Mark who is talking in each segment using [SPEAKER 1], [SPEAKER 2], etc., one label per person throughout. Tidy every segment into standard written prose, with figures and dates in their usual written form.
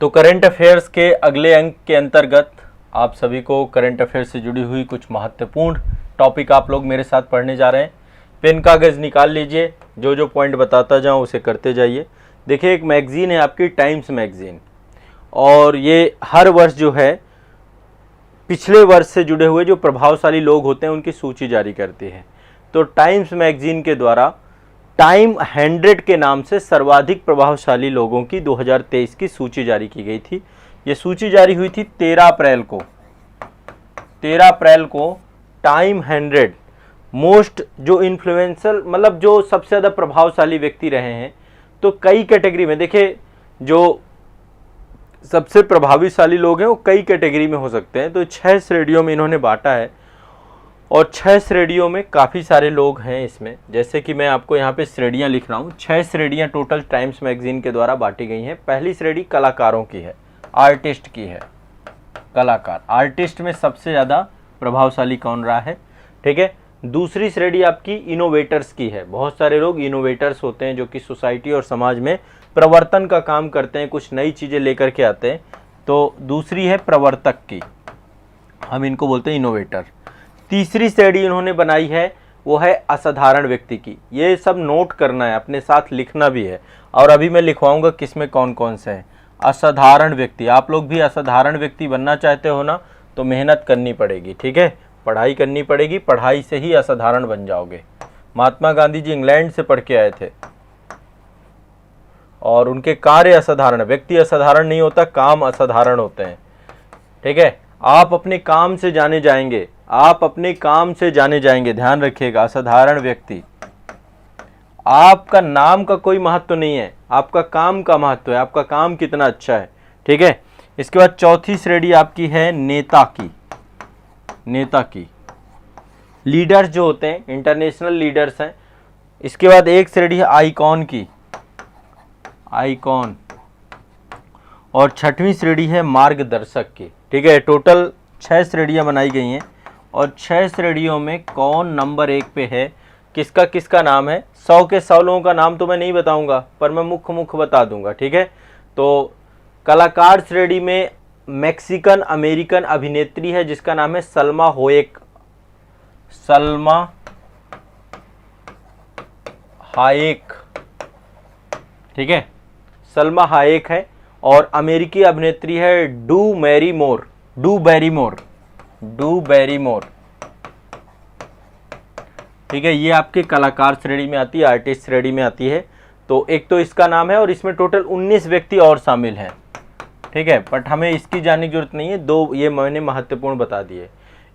[SPEAKER 1] तो current affairs के अगले अंक के अंतर्गत आप सभी को करंट अफेयर्स से जुड़ी हुई कुछ महत्वपूर्ण टॉपिक आप लोग मेरे साथ पढ़ने जा रहे हैं। पेन कागज़ निकाल लीजिए, जो जो पॉइंट बताता जाऊँ उसे करते जाइए। देखिए, एक मैगज़ीन है आपकी टाइम्स मैगज़ीन, और ये हर वर्ष जो है पिछले वर्ष से जुड़े हुए जो प्रभावशाली लोग होते हैं उनकी सूची जारी करती है। तो टाइम्स मैगज़ीन के द्वारा टाइम 100 के नाम से सर्वाधिक प्रभावशाली लोगों की 2023 की सूची जारी की गई थी। ये सूची जारी हुई थी 13 अप्रैल को। 13 अप्रैल को टाइम 100 मोस्ट जो इन्फ्लुएंसर, मतलब जो सबसे ज़्यादा प्रभावशाली व्यक्ति रहे हैं, तो कई कैटेगरी में देखिए, जो सबसे प्रभावशाली लोग हैं वो कई कैटेगरी में हो सकते हैं। तो 6 श्रेणियों में इन्होंने बांटा है, और 6 श्रेणियों में काफ़ी सारे लोग हैं इसमें। जैसे कि मैं आपको यहाँ पे श्रेणियाँ लिख रहा हूँ। 6 श्रेणियाँ टोटल टाइम्स मैगज़ीन के द्वारा बांटी गई हैं। पहली श्रेणी कलाकारों की है, आर्टिस्ट की है। कलाकार, आर्टिस्ट में सबसे ज़्यादा प्रभावशाली कौन रहा है, ठीक है। दूसरी श्रेणी आपकी इनोवेटर्स की है। बहुत सारे लोग इनोवेटर्स होते हैं जो कि सोसाइटी और समाज में प्रवर्तन का काम करते हैं, कुछ नई चीज़ें लेकर के आते हैं। तो दूसरी है प्रवर्तक की, हम इनको बोलते हैं इनोवेटर। तीसरी श्रेणी इन्होंने बनाई है वो है असाधारण व्यक्ति की। ये सब नोट करना है, अपने साथ लिखना भी है, और अभी मैं लिखवाऊंगा किसमें कौन कौन से हैं। असाधारण व्यक्ति, आप लोग भी असाधारण व्यक्ति बनना चाहते हो ना, तो मेहनत करनी पड़ेगी, ठीक है, पढ़ाई करनी पड़ेगी। पढ़ाई से ही असाधारण बन जाओगे। महात्मा गांधी जी इंग्लैंड से पढ़ के आए थे, और उनके कार्य असाधारण। व्यक्ति असाधारण नहीं होता, काम असाधारण होते हैं, ठीक है। आप अपने काम से जाने जाएंगे, आप अपने काम से जाने जाएंगे, ध्यान रखिएगा। असाधारण व्यक्ति, आपका नाम का कोई महत्व नहीं है, आपका काम का महत्व है, आपका काम कितना अच्छा है, ठीक है। इसके बाद चौथी श्रेणी आपकी है नेता की। नेता की, लीडर्स जो होते हैं, इंटरनेशनल लीडर्स हैं। इसके बाद एक श्रेणी है आइकॉन की, आइकॉन। और छठवीं श्रेणी है मार्गदर्शक की, ठीक है। टोटल 6 श्रेणियां बनाई गई हैं, और 6 श्रेणियों में कौन नंबर 1 पे है, किसका किसका नाम है। 100 के 100 लोगों का नाम तो मैं नहीं बताऊंगा, पर मैं मुख्य बता दूंगा, ठीक है। तो कलाकार श्रेणी में मैक्सिकन अमेरिकन अभिनेत्री है जिसका नाम है सलमा हायेक। सलमा हायेक, ठीक है, सलमा हायेक है। और अमेरिकी अभिनेत्री है Drew Barrymore. Drew Barrymore, Drew Barrymore, ठीक है। ये आपके कलाकार श्रेणी में आती है, आर्टिस्ट श्रेणी में आती है। तो एक तो इसका नाम है, और इसमें टोटल 19 व्यक्ति और शामिल हैं, ठीक है। बट हमें इसकी जानने की जरूरत नहीं है, 2 ये मैंने महत्वपूर्ण बता दिए।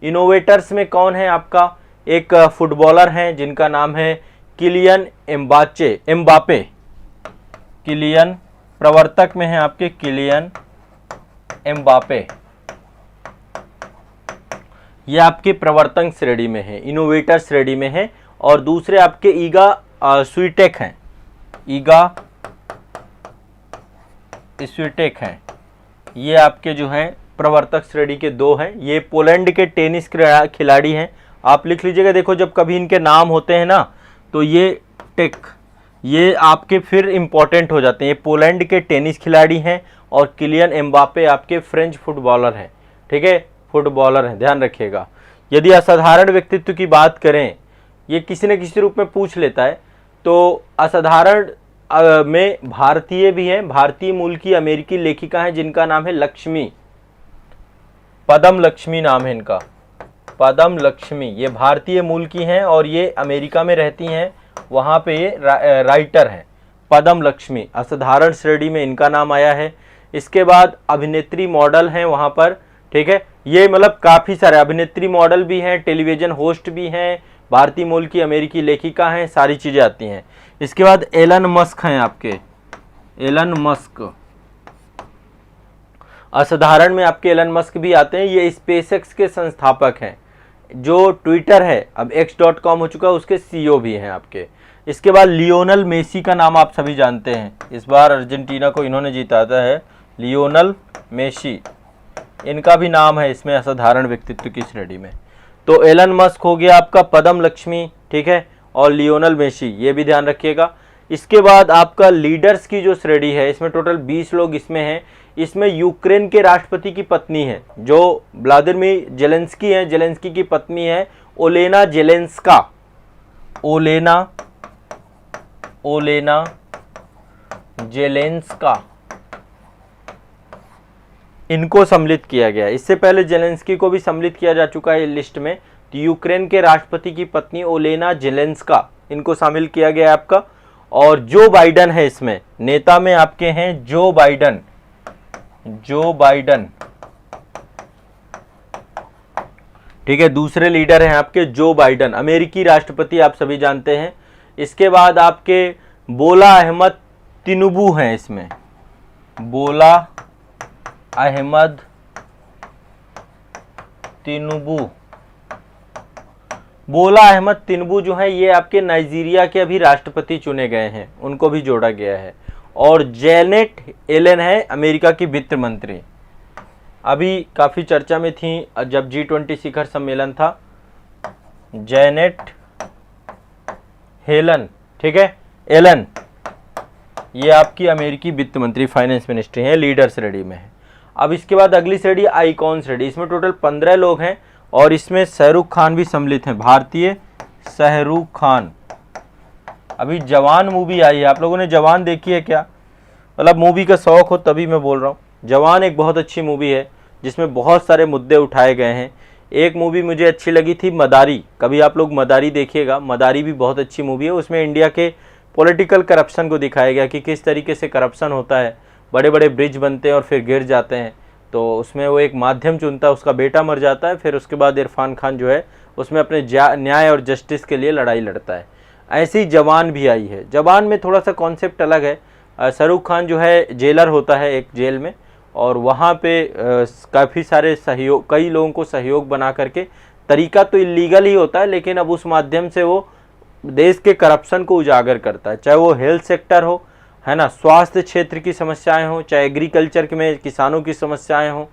[SPEAKER 1] इनोवेटर्स में कौन है आपका, एक फुटबॉलर हैं जिनका नाम है किलियन एम्बापे। किलियन, प्रवर्तक में है आपके किलियन एम्बापे, ये आपके प्रवर्तक श्रेणी में है, इनोवेटर श्रेणी में है। और दूसरे आपके ईगा स्वीटेक हैं, ईगा स्वीटेक हैं। ये आपके जो है प्रवर्तक श्रेणी के 2 हैं। ये पोलैंड के टेनिस खिलाड़ी हैं। आप लिख लीजिएगा, देखो जब कभी इनके नाम होते हैं ना, तो ये टेक, ये आपके फिर इम्पोर्टेंट हो जाते हैं। ये पोलैंड के टेनिस खिलाड़ी हैं, और किलियन एम्बापे आपके फ्रेंच फुटबॉलर हैं, ठीक है, फुटबॉलर हैं, ध्यान रखिएगा। यदि असाधारण व्यक्तित्व की बात करें, ये किसी न किसी रूप में पूछ लेता है, तो असाधारण में भारतीय भी हैं। भारतीय मूल की अमेरिकी लेखिका हैं जिनका नाम है लक्ष्मी, पदम लक्ष्मी नाम है इनका, पदम लक्ष्मी। ये भारतीय मूल की हैं और ये अमेरिका में रहती हैं, वहाँ पे ये राइटर हैं, पदम लक्ष्मी। असाधारण श्रेणी में इनका नाम आया है। इसके बाद अभिनेत्री मॉडल हैं वहाँ पर, ठीक है। ये मतलब काफ़ी सारे अभिनेत्री मॉडल भी हैं, टेलीविज़न होस्ट भी हैं, भारतीय मूल की अमेरिकी लेखिका हैं, सारी चीज़ें आती हैं। इसके बाद एलन मस्क हैं आपके, एलन मस्क। असाधारण में आपके एलन मस्क भी आते हैं। ये स्पेसएक्स के संस्थापक हैं, जो ट्विटर है अब x.com हो चुका है, उसके CEO भी हैं आपके। इसके बाद लियोनल मेसी का नाम आप सभी जानते हैं, इस बार अर्जेंटीना को इन्होंने जिताया है, लियोनल मेसी, इनका भी नाम है इसमें असाधारण व्यक्तित्व की श्रेणी में। तो एलन मस्क हो गया आपका, पदम लक्ष्मी, ठीक है, और लियोनल मेसी, ये भी ध्यान रखिएगा। इसके बाद आपका लीडर्स की जो श्रेणी है, इसमें टोटल 20 लोग इसमें हैं। इसमें यूक्रेन के राष्ट्रपति की पत्नी है जो व्लादिमीर जेलेंस्की है, जेलेंस्की की पत्नी है ओलेना जेलेंस्का, ओलेना जेलेंस्का, इनको सम्मिलित किया गया। इससे पहले जेलेंस्की को भी सम्मिलित किया जा चुका है लिस्ट में। तो यूक्रेन के राष्ट्रपति की पत्नी ओलेना जेलेंस्का, इनको शामिल किया गया है आपका। और जो बाइडन है, इसमें नेता में आपके हैं जो बाइडन, ठीक है, दूसरे लीडर हैं आपके जो बाइडन, अमेरिकी राष्ट्रपति आप सभी जानते हैं। इसके बाद आपके बोला अहमद तिनुबू हैं, इसमें बोला अहमद तिनुबू जो है ये आपके नाइजीरिया के अभी राष्ट्रपति चुने गए हैं, उनको भी जोड़ा गया है। और जैनेट एलन है अमेरिका की वित्त मंत्री, अभी काफ़ी चर्चा में थी जब G20 शिखर सम्मेलन था। जैनेट हेलन, ठीक है, एलन, ये आपकी अमेरिकी वित्त मंत्री, फाइनेंस मिनिस्ट्री है, लीडर श्रेणी में है। अब इसके बाद अगली श्रेणी आइकॉन श्रेणी, इसमें टोटल 15 लोग हैं और इसमें शाहरुख खान भी सम्मिलित हैं, भारतीय शाहरुख खान। अभी जवान मूवी आई है, आप लोगों ने जवान देखी है क्या? मतलब मूवी का शौक हो तभी मैं बोल रहा हूँ। जवान एक बहुत अच्छी मूवी है जिसमें बहुत सारे मुद्दे उठाए गए हैं। एक मूवी मुझे अच्छी लगी थी मदारी, कभी आप लोग मदारी देखिएगा, मदारी भी बहुत अच्छी मूवी है। उसमें इंडिया के पॉलिटिकल करप्शन को दिखाया गया कि किस तरीके से करप्शन होता है, बड़े बड़े ब्रिज बनते हैं और फिर गिर जाते हैं। तो उसमें वो एक माध्यम चुनता है, उसका बेटा मर जाता है, फिर उसके बाद इरफान खान जो है उसमें अपने न्याय और जस्टिस के लिए लड़ाई लड़ता है। ऐसी जवान भी आई है। जवान में थोड़ा सा कॉन्सेप्ट अलग है। शाहरुख खान जो है जेलर होता है एक जेल में, और वहाँ पे काफ़ी सारे सहयोग, कई लोगों को सहयोग बना करके, तरीका तो इलीगल ही होता है लेकिन अब उस माध्यम से वो देश के करप्शन को उजागर करता है। चाहे वो हेल्थ सेक्टर हो, है ना, स्वास्थ्य क्षेत्र की समस्याएं हो, चाहे एग्रीकल्चर में किसानों की समस्याएं हो,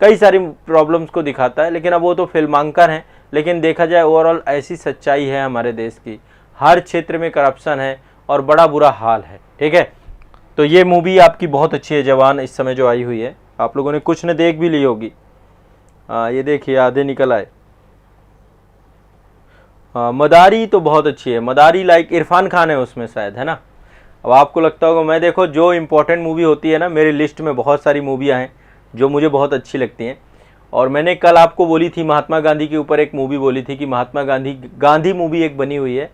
[SPEAKER 1] कई सारी प्रॉब्लम्स को दिखाता है। लेकिन अब वो तो फिल्मांकन है, लेकिन देखा जाए ओवरऑल ऐसी सच्चाई है हमारे देश की, हर क्षेत्र में करप्शन है और बड़ा बुरा हाल है। ठीक है, तो ये मूवी आपकी बहुत अच्छी है जवान, इस समय जो आई हुई है, आप लोगों ने कुछ ने देख भी ली होगी। ये देखिए आधे निकल आए। मदारी तो बहुत अच्छी है, मदारी लाइक इरफान खान है उसमें शायद, है ना। अब आपको लगता होगा, मैं देखो जो इम्पोर्टेंट मूवी होती है ना, मेरी लिस्ट में बहुत सारी मूवियाँ हैं जो मुझे बहुत अच्छी लगती हैं। और मैंने कल आपको बोली थी महात्मा गांधी के ऊपर एक मूवी बोली थी कि महात्मा गांधी मूवी एक बनी हुई है।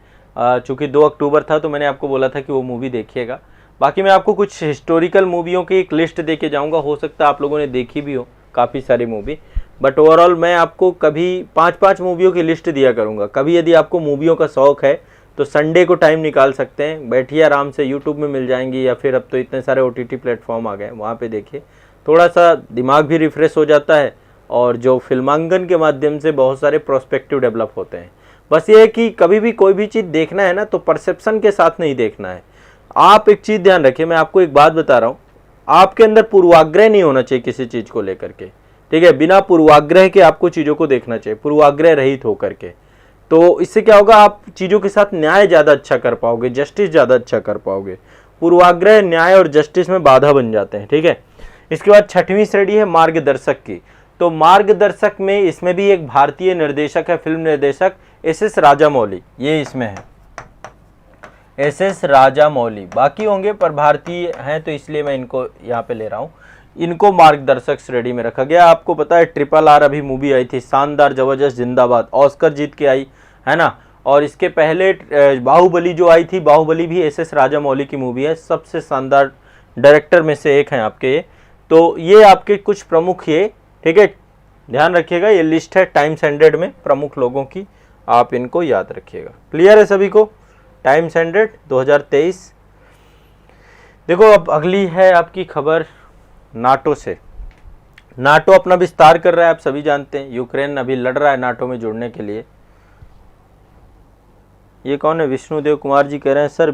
[SPEAKER 1] चूँकि 2 अक्टूबर था तो मैंने आपको बोला था कि वो मूवी देखिएगा। बाकी मैं आपको कुछ हिस्टोरिकल मूवियों की एक लिस्ट दे के जाऊँगा, हो सकता है आप लोगों ने देखी भी हो काफ़ी सारी मूवी, बट ओवरऑल मैं आपको कभी 5-5 मूवियों की लिस्ट दिया करूँगा। कभी यदि आपको मूवियों का शौक़ है तो संडे को टाइम निकाल सकते हैं, बैठिए आराम से, यूट्यूब में मिल जाएंगी, या फिर अब तो इतने सारे OTT प्लेटफॉर्म आ गए, वहाँ पे देखिए, थोड़ा सा दिमाग भी रिफ़्रेश हो जाता है और जो फिल्मांकन के माध्यम से बहुत सारे प्रोस्पेक्टिव डेवलप होते हैं। बस ये है कि कभी भी कोई भी चीज़ देखना है ना तो परसेप्शन के साथ नहीं देखना है। आप एक चीज़ ध्यान रखिए, मैं आपको एक बात बता रहा हूँ, आपके अंदर पूर्वाग्रह नहीं होना चाहिए किसी चीज़ को लेकर के। ठीक है, बिना पूर्वाग्रह के आपको चीज़ों को देखना चाहिए, पूर्वाग्रह रहित होकर के। तो इससे क्या होगा, आप चीज़ों के साथ न्याय ज़्यादा अच्छा कर पाओगे, जस्टिस ज़्यादा अच्छा कर पाओगे। पूर्वाग्रह न्याय और जस्टिस में बाधा बन जाते हैं। ठीक है, इसके बाद 6वीं श्रेणी है मार्गदर्शक की। तो मार्गदर्शक में इसमें भी एक भारतीय निर्देशक है, फिल्म निर्देशक SS राजामौली, ये इसमें है SS राजामौली। बाकी होंगे पर भारतीय हैं तो इसलिए मैं इनको यहाँ पे ले रहा हूँ। इनको मार्गदर्शक श्रेणी में रखा गया। आपको पता है RRR अभी मूवी आई थी, शानदार जबरदस्त जिंदाबाद, ऑस्कर जीत के आई, है ना। और इसके पहले बाहुबली जो आई थी, बाहुबली भी SS राजामौली की मूवी है, सबसे शानदार डायरेक्टर में से एक हैं आपके ये। तो ये आपके कुछ प्रमुख, ये ठीक है, ध्यान रखिएगा, ये लिस्ट है टाइम्स 100 में प्रमुख लोगों की, आप इनको याद रखिएगा। क्लियर है सभी को? टाइम्स 100 2023। देखो अब अगली है आपकी खबर नाटो से। नाटो अपना विस्तार कर रहा है, आप सभी जानते हैं, यूक्रेन अभी लड़ रहा है नाटो में जुड़ने के लिए। ये कौन है? विष्णुदेव कुमार जी कह रहे हैं सर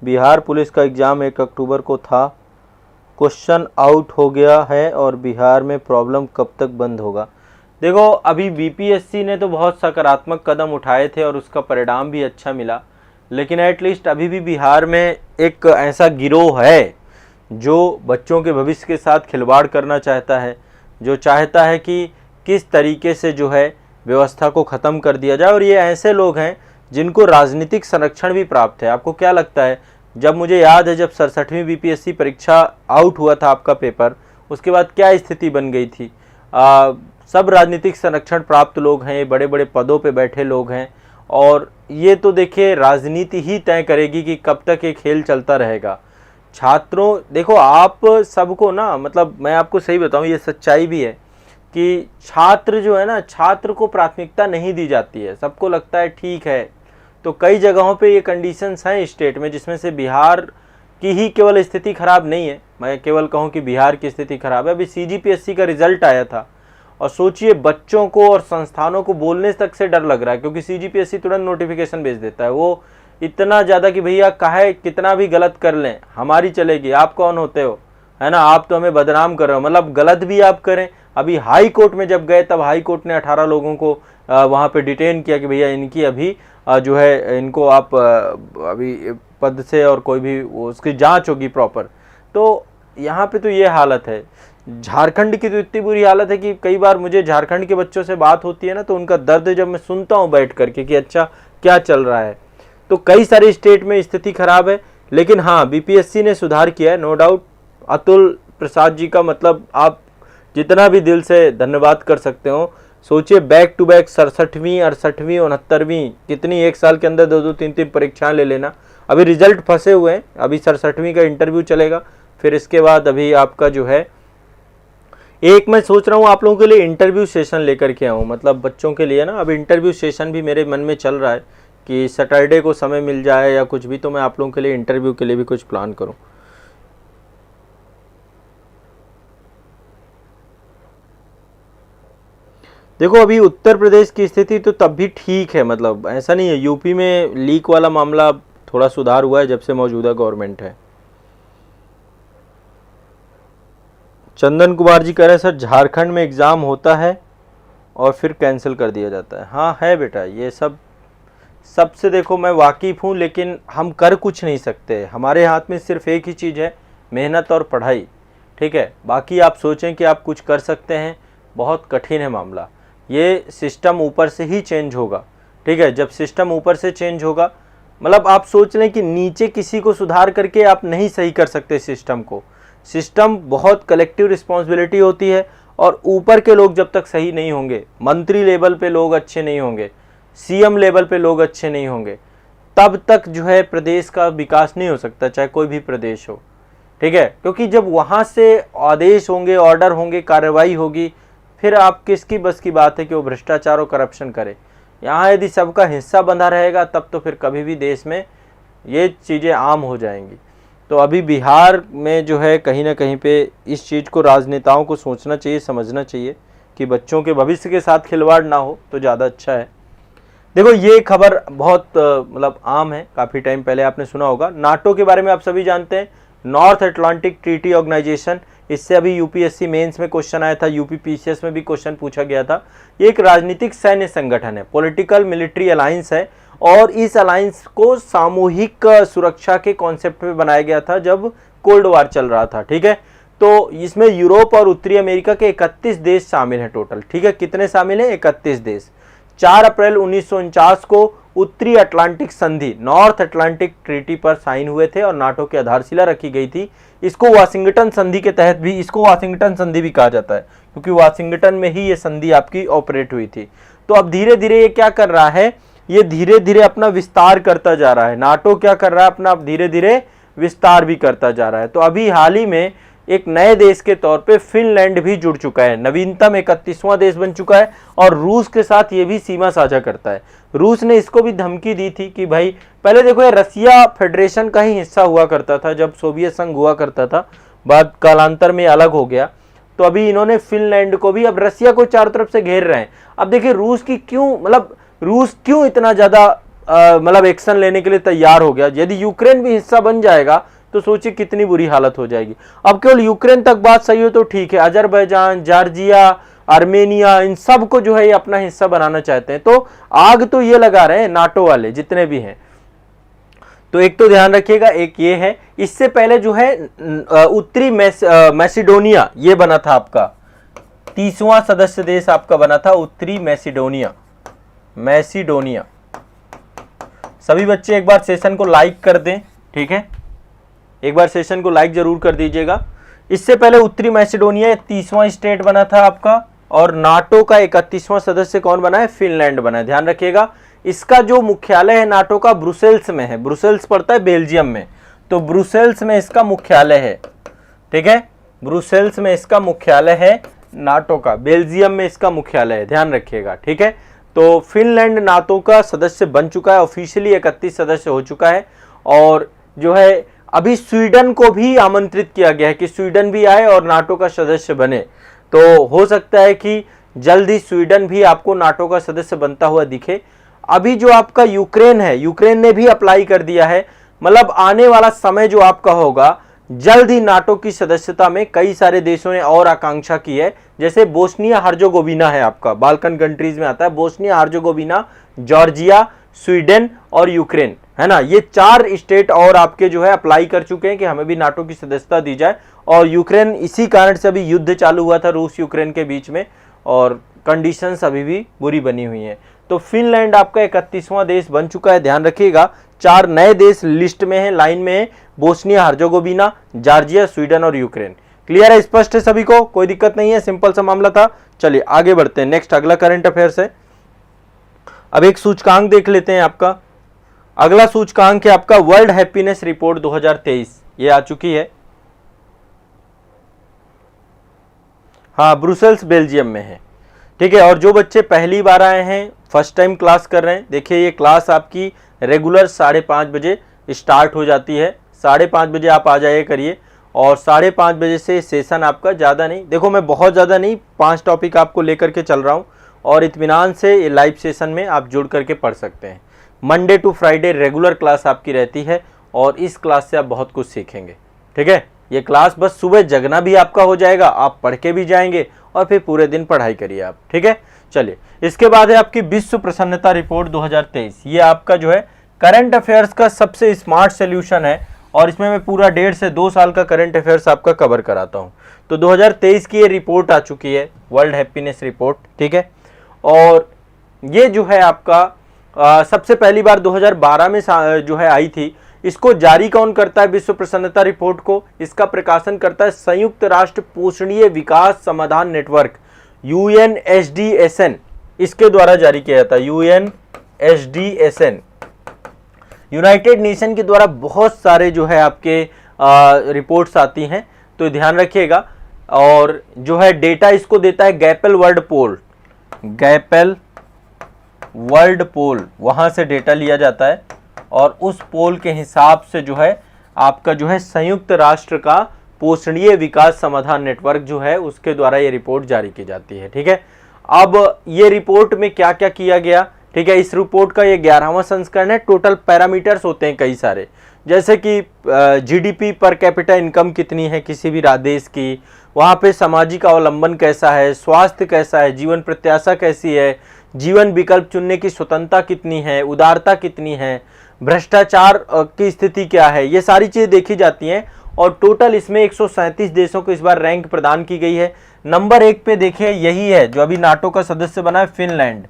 [SPEAKER 1] बिहार पुलिस का एग्ज़ाम 1 अक्टूबर को था, क्वेश्चन आउट हो गया है और बिहार में प्रॉब्लम कब तक बंद होगा? देखो अभी BPSC ने तो बहुत सकारात्मक कदम उठाए थे और उसका परिणाम भी अच्छा मिला, लेकिन एटलीस्ट अभी भी बिहार में एक ऐसा गिरोह है जो बच्चों के भविष्य के साथ खिलवाड़ करना चाहता है, जो चाहता है कि किस तरीके से जो है व्यवस्था को ख़त्म कर दिया जाए। और ये ऐसे लोग हैं जिनको राजनीतिक संरक्षण भी प्राप्त है। आपको क्या लगता है, जब मुझे याद है जब 67वीं बीपीएससी परीक्षा आउट हुआ था आपका पेपर, उसके बाद क्या स्थिति बन गई थी। सब राजनीतिक संरक्षण प्राप्त लोग हैं, बड़े बड़े पदों पे बैठे लोग हैं, और ये तो देखिए राजनीति ही तय करेगी कि कब तक ये खेल चलता रहेगा। छात्रों देखो, आप सबको ना, मतलब मैं आपको सही बताऊं, ये सच्चाई भी है कि छात्र जो है ना, छात्र को प्राथमिकता नहीं दी जाती है। सबको लगता है ठीक है, तो कई जगहों पे ये कंडीशंस हैं स्टेट में, जिसमें से बिहार की ही केवल स्थिति खराब नहीं है। मैं केवल कहूँ कि बिहार की स्थिति खराब है। अभी सीजीपीएससी का रिजल्ट आया था, और सोचिए बच्चों को और संस्थानों को बोलने तक से डर लग रहा है, क्योंकि सीजीपीएससी तुरंत नोटिफिकेशन भेज देता है। वो इतना ज़्यादा कि भैया काहे कितना भी गलत कर लें हमारी चलेगी, आप कौन होते हो, है ना, आप तो हमें बदनाम कर रहे हो। मतलब गलत भी आप करें। अभी हाई कोर्ट में जब गए तब हाई कोर्ट ने 18 लोगों को वहाँ पे डिटेन किया कि भैया इनकी अभी जो है इनको आप अभी पद से और कोई भी उसकी जांच होगी प्रॉपर। तो यहाँ पे तो ये हालत है। झारखंड की तो इतनी बुरी हालत है कि कई बार मुझे झारखंड के बच्चों से बात होती है ना, तो उनका दर्द जब मैं सुनता हूँ बैठ करके कि अच्छा क्या चल रहा है, तो कई सारे स्टेट में स्थिति खराब है। लेकिन हाँ, बीपीएससी ने सुधार किया है, नो डाउट। अतुल प्रसाद जी का मतलब आप जितना भी दिल से धन्यवाद कर सकते हो। सोचिए बैक टू बैक 67वीं 68वीं 69वीं, कितनी एक साल के अंदर 2-2 3-3 परीक्षाएं ले लेना। अभी रिजल्ट फंसे हुए हैं, अभी 67वीं का इंटरव्यू चलेगा, फिर इसके बाद अभी आपका जो है एक, मैं सोच रहा हूँ आप लोगों के लिए इंटरव्यू सेशन लेकर के आऊँ, मतलब बच्चों के लिए ना। अब इंटरव्यू सेशन भी मेरे मन में चल रहा है कि सैटरडे को समय मिल जाए या कुछ भी, तो मैं आप लोगों के लिए इंटरव्यू के लिए भी कुछ प्लान करूँ। देखो अभी उत्तर प्रदेश की स्थिति तो तब भी ठीक है, मतलब ऐसा नहीं है। यूपी में लीक वाला मामला थोड़ा सुधार हुआ है जब से मौजूदा गवर्नमेंट है। चंदन कुमार जी कह रहे हैं सर झारखंड में एग्ज़ाम होता है और फिर कैंसिल कर दिया जाता है। हाँ है बेटा, ये सब सबसे देखो मैं वाकिफ़ हूँ, लेकिन हम कर कुछ नहीं सकते। हमारे हाथ में सिर्फ एक ही चीज़ है, मेहनत और पढ़ाई। ठीक है, बाकी आप सोचें कि आप कुछ कर सकते हैं, बहुत कठिन है मामला। ये सिस्टम ऊपर से ही चेंज होगा। ठीक है, जब सिस्टम ऊपर से चेंज होगा, मतलब आप सोच लें कि नीचे किसी को सुधार करके आप नहीं सही कर सकते सिस्टम को। सिस्टम बहुत कलेक्टिव रिस्पॉन्सिबिलिटी होती है, और ऊपर के लोग जब तक सही नहीं होंगे, मंत्री लेवल पे लोग अच्छे नहीं होंगे, सीएम लेवल पे लोग अच्छे नहीं होंगे, तब तक जो है प्रदेश का विकास नहीं हो सकता, चाहे कोई भी प्रदेश हो। ठीक है, क्योंकि जब वहाँ से आदेश होंगे, ऑर्डर होंगे, कार्रवाई होगी, फिर आप किसकी बस की बात है कि वो भ्रष्टाचार और करप्शन करे। यहाँ यदि सबका हिस्सा बंधा रहेगा तब तो फिर कभी भी देश में ये चीज़ें आम हो जाएंगी। तो अभी बिहार में जो है कहीं ना कहीं पे इस चीज़ को राजनेताओं को सोचना चाहिए, समझना चाहिए कि बच्चों के भविष्य के साथ खिलवाड़ ना हो तो ज़्यादा अच्छा है। देखो ये खबर बहुत मतलब आम है, काफ़ी टाइम पहले आपने सुना होगा। नाटो के बारे में आप सभी जानते हैं, नॉर्थ अटलांटिक ट्रीटी ऑर्गेनाइजेशन। इससे अभी यूपीएससी मेंस में क्वेश्चन आया था, यूपीपीसीएस में भी क्वेश्चन पूछा गया था। ये एक राजनीतिक सैन्य संगठन है, पॉलिटिकल मिलिट्री अलायंस है, और इस अलायंस को सामूहिक सुरक्षा के कॉन्सेप्ट पे बनाया गया था जब कोल्ड वार चल रहा था। ठीक है, तो इसमें यूरोप और उत्तरी अमेरिका के 31 देश शामिल हैं टोटल। ठीक है, कितने शामिल हैं? 31 देश। 4 अप्रैल 1949 को उत्तरी अटलांटिक संधि, नॉर्थ अटलांटिक ट्रीटी पर साइन हुए थे और नाटो की आधारशिला रखी गई थी। इसको वाशिंगटन संधि के तहत भी, इसको वाशिंगटन संधि भी कहा जाता है, क्योंकि वाशिंगटन में ही ये संधि आपकी ऑपरेट हुई थी। तो अब धीरे धीरे ये क्या कर रहा है, ये धीरे धीरे अपना विस्तार करता जा रहा है। नाटो क्या कर रहा है, अपना धीरे धीरे विस्तार भी करता जा रहा है। तो अभी हाल ही में एक नए देश के तौर पे फिनलैंड भी जुड़ चुका है, नवीनतम 31वां देश बन चुका है, और रूस के साथ ये भी सीमा साझा करता है। रूस ने इसको भी धमकी दी थी कि भाई, पहले देखो ये रसिया फेडरेशन का ही हिस्सा हुआ करता था जब सोवियत संघ हुआ करता था, बाद कालांतर में अलग हो गया। तो अभी इन्होंने फिनलैंड को भी, अब रसिया को चारों तरफ से घेर रहे हैं। अब देखिए रूस की क्यों, मतलब रूस क्यों इतना ज्यादा मतलब एक्शन लेने के लिए तैयार हो गया। यदि यूक्रेन भी हिस्सा बन जाएगा तो सोचिए कितनी बुरी हालत हो जाएगी। अब केवल यूक्रेन तक बात सही हो तो ठीक है, अजरबैजान, जॉर्जिया, आर्मेनिया, इन सब को जो है ये अपना हिस्सा बनाना चाहते हैं। तो आग तो ये लगा रहे हैं नाटो वाले जितने भी हैं। तो एक तो ध्यान रखिएगा, एक ये है। इससे पहले जो है उत्तरी मैसिडोनिया ये बना था आपका, 30वां सदस्य देश आपका बना था उत्तरी मैसिडोनिया। सभी बच्चे एक बार सेशन को लाइक कर दें, ठीक है, एक बार सेशन को लाइक जरूर कर दीजिएगा। इससे पहले उत्तरी मैसिडोनिया 30वां स्टेट बना था आपका, और नाटो का 31वां सदस्य कौन बना है? फिनलैंड बना है। ध्यान रखिएगा, इसका जो मुख्यालय है नाटो का ब्रुसेल्स में है। ब्रुसेल्स पड़ता है बेल्जियम में, तो ब्रुसेल्स में इसका मुख्यालय है, ठीक है, ब्रुसेल्स में इसका मुख्यालय है नाटो का, बेल्जियम में इसका मुख्यालय है, ध्यान रखिएगा, ठीक है। तो फिनलैंड नाटो का सदस्य बन चुका है, ऑफिशियली 31 सदस्य हो चुका है। और जो है अभी स्वीडन को भी आमंत्रित किया गया है कि स्वीडन भी आए और नाटो का सदस्य बने। तो हो सकता है कि जल्द ही स्वीडन भी आपको नाटो का सदस्य बनता हुआ दिखे। अभी जो आपका यूक्रेन है, यूक्रेन ने भी अप्लाई कर दिया है। मतलब आने वाला समय जो आपका होगा, जल्द ही नाटो की सदस्यता में कई सारे देशों ने और आकांक्षा की है। जैसे बोस्निया हर्जेगोविना है आपका, बाल्कन कंट्रीज में आता है, बोस्निया हर्जेगोविना, जॉर्जिया, स्वीडन और यूक्रेन, है ना। ये 4 स्टेट और आपके जो है अप्लाई कर चुके हैं कि हमें भी नाटो की सदस्यता दी जाए। और यूक्रेन, इसी कारण से अभी युद्ध चालू हुआ था रूस यूक्रेन के बीच में, और कंडीशंस अभी भी बुरी बनी हुई हैं। तो फिनलैंड आपका 31वां देश बन चुका है, ध्यान रखिएगा। 4 नए देश लिस्ट में है, लाइन में है, बोस्निया हर्जेगोविना, जॉर्जिया, स्वीडन और यूक्रेन। क्लियर है, स्पष्ट है सभी को? कोई दिक्कत नहीं है, सिंपल सा मामला था। चलिए आगे बढ़ते हैं, नेक्स्ट अगला करंट अफेयर्स है। अब एक सूचकांक देख लेते हैं आपका। अगला सूचकांक है आपका वर्ल्ड हैप्पीनेस रिपोर्ट 2023, ये आ चुकी है। हाँ, ब्रुसेल्स बेल्जियम में है, ठीक है। और जो बच्चे पहली बार आए हैं, फर्स्ट टाइम क्लास कर रहे हैं, देखिए ये क्लास आपकी रेगुलर 5:30 बजे स्टार्ट हो जाती है। 5:30 बजे आप आ जाइए करिए, और 5:30 बजे से सेशन आपका ज़्यादा नहीं, देखो मैं बहुत ज़्यादा नहीं, 5 टॉपिक आपको लेकर के चल रहा हूँ, और इत्मीनान से ये लाइव सेशन में आप जुड़ करके पढ़ सकते हैं। Monday to Friday regular class आपकी रहती है, और इस क्लास से आप बहुत कुछ सीखेंगे, ठीक है। ये क्लास बस सुबह जगना भी आपका हो जाएगा, आप पढ़ के भी जाएंगे, और फिर पूरे दिन पढ़ाई करिए आप, ठीक है। चलिए, इसके बाद है आपकी विश्व प्रसन्नता रिपोर्ट 2023। ये आपका जो है करंट अफेयर्स का सबसे स्मार्ट सोल्यूशन है, और इसमें मैं पूरा 1.5 से 2 साल का करंट अफेयर्स आपका कवर कराता हूँ। तो 2023 की ये रिपोर्ट आ चुकी है, वर्ल्ड हैप्पीनेस रिपोर्ट, ठीक है। और ये जो है आपका सबसे पहली बार 2012 में जो है आई थी। इसको जारी कौन करता है विश्व प्रसन्नता रिपोर्ट को? इसका प्रकाशन करता है संयुक्त राष्ट्र पोषणीय विकास समाधान नेटवर्क, UNSDSN, इसके द्वारा जारी किया जाता है। UNSDSN, यूनाइटेड नेशन के द्वारा बहुत सारे जो है आपके रिपोर्ट्स आती हैं, तो ध्यान रखिएगा। और जो है डेटा इसको देता है गैपल वर्ल्ड पोल, गैपल वर्ल्ड पोल, वहां से डेटा लिया जाता है, और उस पोल के हिसाब से जो है आपका जो है संयुक्त राष्ट्र का पोषणीय विकास समाधान नेटवर्क जो है उसके द्वारा ये रिपोर्ट जारी की जाती है, ठीक है। अब ये रिपोर्ट में क्या क्या किया गया, ठीक है, इस रिपोर्ट का ये 11वां संस्करण है। टोटल पैरामीटर्स होते हैं कई सारे, जैसे कि GDP पर कैपिटा इनकम कितनी है किसी भी देश की, वहाँ पे सामाजिक अवलंबन कैसा है, स्वास्थ्य कैसा है, जीवन प्रत्याशा कैसी है, जीवन विकल्प चुनने की स्वतंत्रता कितनी है, उदारता कितनी है, भ्रष्टाचार की स्थिति क्या है, ये सारी चीज़ें देखी जाती हैं। और टोटल इसमें 137 देशों को इस बार रैंक प्रदान की गई है। नंबर 1 पे देखिए यही है जो अभी नाटो का सदस्य बना है, फिनलैंड।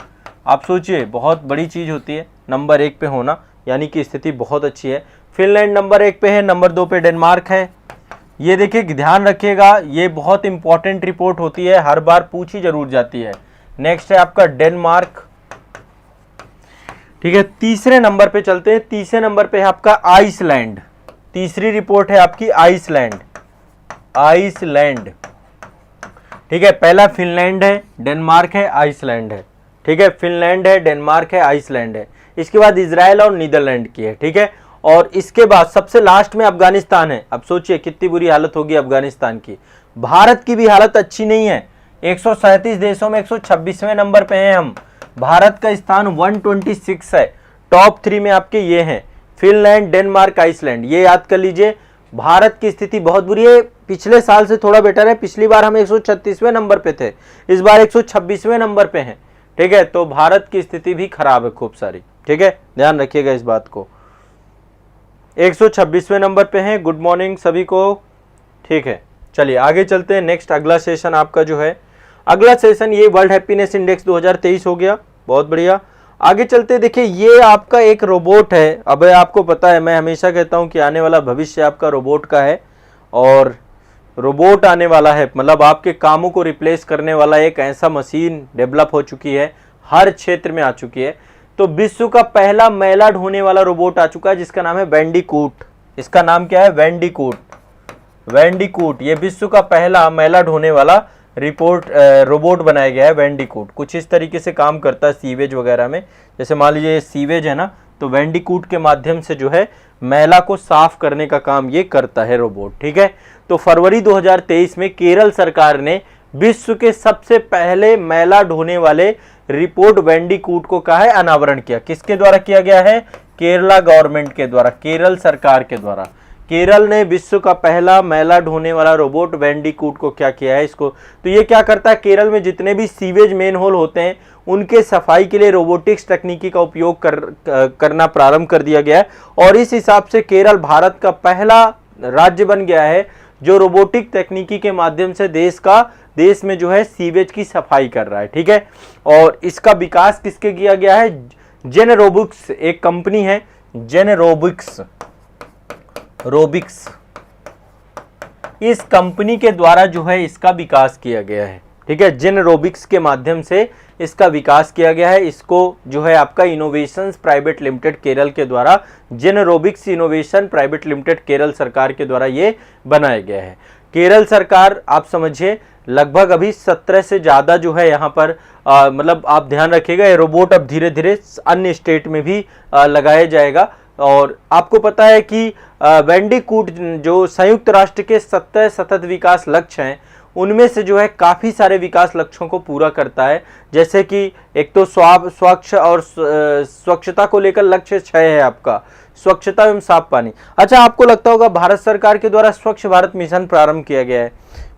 [SPEAKER 1] आप सोचिए बहुत बड़ी चीज़ होती है नंबर 1 पे होना, यानी कि स्थिति बहुत अच्छी है। फिनलैंड नंबर 1 पे है, नंबर 2 पे डेनमार्क है। ये देखिए ध्यान रखिएगा, ये बहुत इंपॉर्टेंट रिपोर्ट होती है, हर बार पूछी जरूर जाती है। नेक्स्ट है आपका डेनमार्क, ठीक है। तीसरे नंबर पे चलते हैं, तीसरे नंबर पे है आपका आइसलैंड। तीसरी रिपोर्ट है आपकी आइसलैंड, आइसलैंड, ठीक है। पहला फिनलैंड है, डेनमार्क है, आइसलैंड है, ठीक है। फिनलैंड है, डेनमार्क है, आइसलैंड है। इसके बाद इजराइल और नीदरलैंड की है, ठीक है। और इसके बाद सबसे लास्ट में अफगानिस्तान है। अब सोचिए कितनी बुरी हालत होगी अफगानिस्तान की। भारत की भी हालत अच्छी नहीं है, 137 देशों में 126वें नंबर पे हैं हम। भारत का स्थान 126 है। टॉप 3 में आपके ये हैं, फिनलैंड, डेनमार्क, आइसलैंड। ये याद कर लीजिए, भारत की स्थिति बहुत बुरी है। पिछले साल से थोड़ा बेटर है, पिछली बार हम 136वें नंबर पे थे, इस बार 126वें नंबर पे हैं, ठीक है। तो भारत की स्थिति भी खराब है खूब सारी, ठीक है, ध्यान रखिएगा इस बात को। 126वें नंबर पे हैं। गुड मॉर्निंग सभी को। ठीक है, चलिए आगे चलते हैं। नेक्स्ट अगला सेशन आपका जो है, अगला सेशन ये वर्ल्ड हैप्पीनेस इंडेक्स 2023 हो गया, बहुत बढ़िया। आगे चलते देखिए, ये आपका एक रोबोट है। अब आपको पता है, मैं हमेशा कहता हूं कि आने वाला भविष्य आपका रोबोट का है, और रोबोट आने वाला है, मतलब आपके कामों को रिप्लेस करने वाला एक ऐसा मशीन डेवलप हो चुकी है, हर क्षेत्र में आ चुकी है। तो विश्व का पहला मैला ढोने वाला रोबोट आ चुका है, जिसका नाम है वेंडिकूट। इसका नाम क्या है? वेंडिकूट। वेंडिकूट, ये विश्व का पहला मैला ढोने वाला रोबोट बनाया गया है, वेंडिकूट। कुछ इस तरीके से काम करता है सीवेज वगैरह में। जैसे मान लीजिए सीवेज है ना, तो वेंडिकूट के माध्यम से जो है मैला को साफ करने का काम ये करता है रोबोट। ठीक है, तो फरवरी 2023 में केरल सरकार ने विश्व के सबसे पहले मैला ढोने वाले रिपोर्ट वेंडिकूट को कहा है अनावरण किया। किसके द्वारा किया गया है? केरला गवर्नमेंट के द्वारा, केरल सरकार के द्वारा। केरल ने विश्व का पहला मैला ढोने वाला रोबोट वेंडिकूट को क्या किया है इसको। तो ये क्या करता है, केरल में जितने भी सीवेज मेन होल होते हैं उनके सफाई के लिए रोबोटिक्स तकनीकी का उपयोग करना प्रारंभ कर दिया गया है। और इस हिसाब से केरल भारत का पहला राज्य बन गया है जो रोबोटिक तकनीकी के माध्यम से देश में जो है सीवेज की सफाई कर रहा है। ठीक है, और इसका विकास किसके किया गया है? जेनरोबिक्स एक कंपनी है, जेनरोबिक्स इस कंपनी के द्वारा जो है इसका विकास किया गया है। ठीक है, जेनरोबिक्स के माध्यम से इसका विकास किया गया है। इसको जो है आपका इनोवेशंस प्राइवेट लिमिटेड केरल के द्वारा, जेनरोबिक्स इनोवेशन प्राइवेट लिमिटेड केरल सरकार के द्वारा ये बनाया गया है। केरल सरकार आप समझिए लगभग अभी 17 से ज़्यादा जो है यहाँ पर मतलब आप ध्यान रखिएगा, ये रोबोट अब धीरे धीरे अन्य स्टेट में भी लगाया जाएगा। और आपको पता है कि वेंडिकूट जो संयुक्त राष्ट्र के 17 सतत विकास लक्ष्य हैं उनमें से जो है काफ़ी सारे विकास लक्ष्यों को पूरा करता है। जैसे कि एक तो स्वच्छ और स्वच्छता को लेकर लक्ष्य 6 है आपका, स्वच्छता एवं साफ पानी। अच्छा, आपको लगता होगा भारत सरकार के द्वारा स्वच्छ भारत मिशन प्रारंभ किया गया है,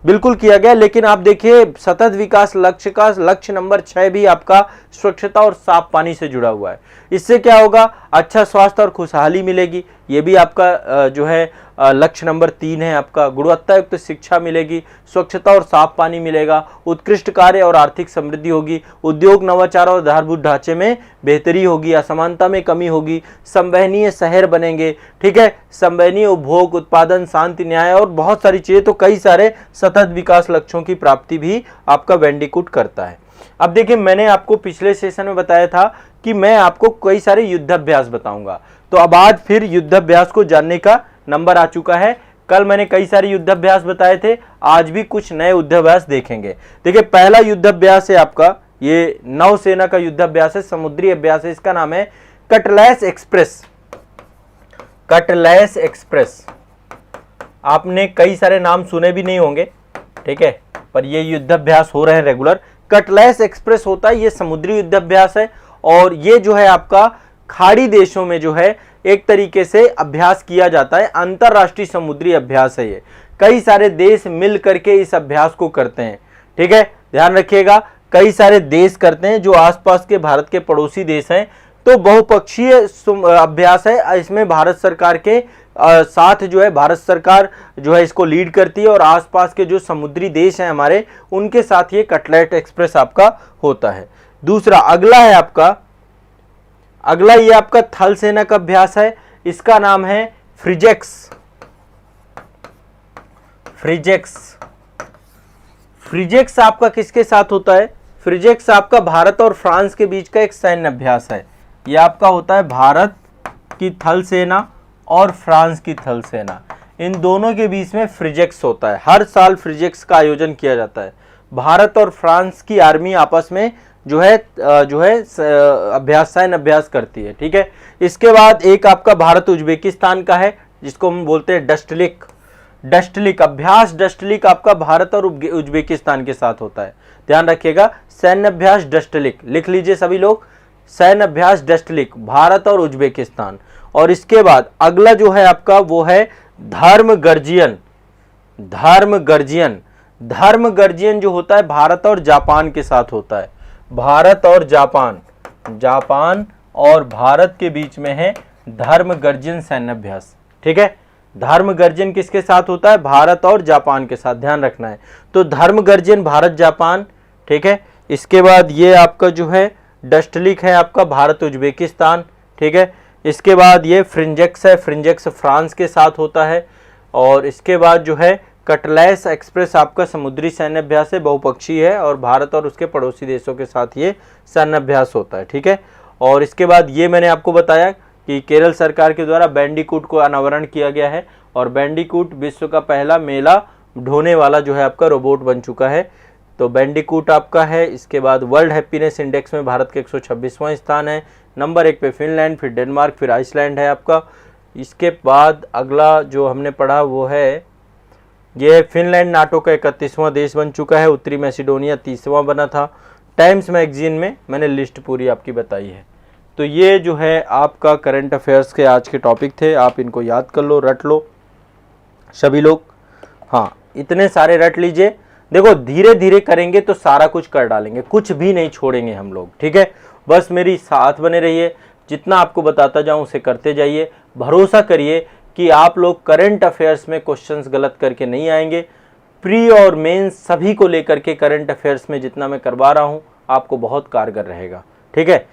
[SPEAKER 1] बिल्कुल किया गया, लेकिन आप देखिए सतत विकास लक्ष्य का लक्ष्य नंबर 6 भी आपका स्वच्छता और साफ पानी से जुड़ा हुआ है। इससे क्या होगा? अच्छा स्वास्थ्य और खुशहाली मिलेगी। ये भी आपका जो है लक्ष्य नंबर 3 है आपका। गुणवत्ता युक्त शिक्षा मिलेगी, स्वच्छता और साफ पानी मिलेगा, उत्कृष्ट कार्य और आर्थिक समृद्धि होगी, उद्योग नवाचार और आधारभूत ढांचे में बेहतरी होगी, असमानता में कमी होगी, संवहनीय शहर बनेंगे। ठीक है, संवहनीय उपभोग, उत्पादन, शांति, न्याय और बहुत सारी चीजें। तो कई सारे सतत विकास लक्ष्यों की प्राप्ति भी आपका वेंडिकूट करता है। अब देखिए, मैंने आपको पिछले सेशन में बताया था कि मैं आपको कई सारे युद्धाभ्यास बताऊंगा, तो अब आज फिर युद्धाभ्यास को जानने का नंबर आ चुका है। कल मैंने कई सारे युद्धाभ्यास बताए थे, आज भी कुछ नए युद्धाभ्यास देखेंगे। देखिए, पहला युद्धाभ्यास है आपका, ये नौसेना का युद्धाभ्यास है, समुद्री अभ्यास है। इसका नाम है कटलैस एक्सप्रेस। कटलैस एक्सप्रेस, आपने कई सारे नाम सुने भी नहीं होंगे, ठीक है, पर ये युद्धाभ्यास हो रहे हैं रेगुलर। कटलैस एक्सप्रेस होता है, ये समुद्री युद्धाभ्यास है, और ये जो है आपका खाड़ी देशों में जो है एक तरीके से अभ्यास किया जाता है, अंतरराष्ट्रीय समुद्री अभ्यास है ये। कई सारे देश मिल करके इस अभ्यास को करते हैं। ठीक है, ध्यान रखिएगा, कई सारे देश करते हैं जो आसपास के भारत के पड़ोसी देश हैं। तो बहुपक्षीय अभ्यास है, इसमें भारत सरकार के साथ जो है भारत सरकार जो है इसको लीड करती है, और आसपास के जो समुद्री देश हैं हमारे उनके साथ ये कटलैस एक्सप्रेस आपका होता है। दूसरा अगला है आपका, अगला ये आपका थल सेना का अभ्यास है। इसका नाम है फ्रिजेक्स। फ्रिजेक्स, फ्रिजेक्स आपका किसके साथ होता है? फ्रिजेक्स आपका भारत और फ्रांस के बीच का एक सैन्य अभ्यास है। यह आपका होता है भारत की थल सेना और फ्रांस की थल सेना, इन दोनों के बीच में फ्रिजेक्स होता है। हर साल फ्रिजेक्स का आयोजन किया जाता है। भारत और फ्रांस की आर्मी आपस में जो है अभ्यास, सैन्य अभ्यास करती है। ठीक है, इसके बाद एक आपका भारत उज्बेकिस्तान का है, जिसको हम बोलते हैं डस्टलिक। डस्टलिक अभ्यास, डस्टलिक आपका भारत और उज्बेकिस्तान के साथ होता है। ध्यान रखिएगा, सैन्य अभ्यास डस्टलिक, लिख लीजिए सभी लोग, सैन्य अभ्यास डस्टलिक, भारत और उज्बेकिस्तान। और इसके बाद अगला जो है आपका वो है धर्म गर्जियन। धर्म गर्जियन, धर्म गर्जियन जो होता है भारत और जापान के साथ होता है। भारत और जापान, जापान और भारत के बीच में है धर्म गर्जियन सैन्य अभ्यास। ठीक है। धर्म गर्जन किसके साथ होता है? भारत और जापान के साथ, ध्यान रखना है। तो धर्म गर्जन भारत जापान, ठीक है। इसके बाद ये आपका जो है डस्टलिक है आपका भारत उज्बेकिस्तान, ठीक है। इसके बाद ये फ्रिंजेक्स है, फ्रिंजेक्स फ्रांस के साथ होता है। और इसके बाद जो है कटलैस एक्सप्रेस आपका समुद्री सैन्य अभ्यास है, बहुपक्षीय है और भारत और उसके पड़ोसी देशों के साथ ये सैन्य अभ्यास होता है, ठीक है। और इसके बाद ये मैंने आपको बताया कि केरल सरकार के द्वारा बैंडिकूट को अनावरण किया गया है और बैंडिकूट विश्व का पहला मेला ढोने वाला जो है आपका रोबोट बन चुका है। तो बैंडिकूट आपका है। इसके बाद वर्ल्ड हैप्पीनेस इंडेक्स में भारत का 126वां स्थान है। नंबर 1 पे फिनलैंड, फिर डेनमार्क, फिर आइसलैंड है आपका। इसके बाद अगला जो हमने पढ़ा वो है ये फिनलैंड नाटो का 31वां देश बन चुका है। उत्तरी मैसिडोनिया 30वां बना था। टाइम्स मैगजीन में मैंने लिस्ट पूरी आपकी बताई है। तो ये जो है आपका करंट अफेयर्स के आज के टॉपिक थे, आप इनको याद कर लो, रट लो सभी लोग। हाँ, इतने सारे रट लीजिए। देखो धीरे धीरे करेंगे तो सारा कुछ कर डालेंगे, कुछ भी नहीं छोड़ेंगे हम लोग, ठीक है। बस मेरी साथ बने रहिए, जितना आपको बताता जाऊं उसे करते जाइए। भरोसा करिए कि आप लोग करंट अफेयर्स में क्वेश्चंस गलत करके नहीं आएंगे। प्री और मेंस सभी को लेकर के करंट अफेयर्स में जितना मैं करवा रहा हूं आपको बहुत कारगर रहेगा, ठीक है।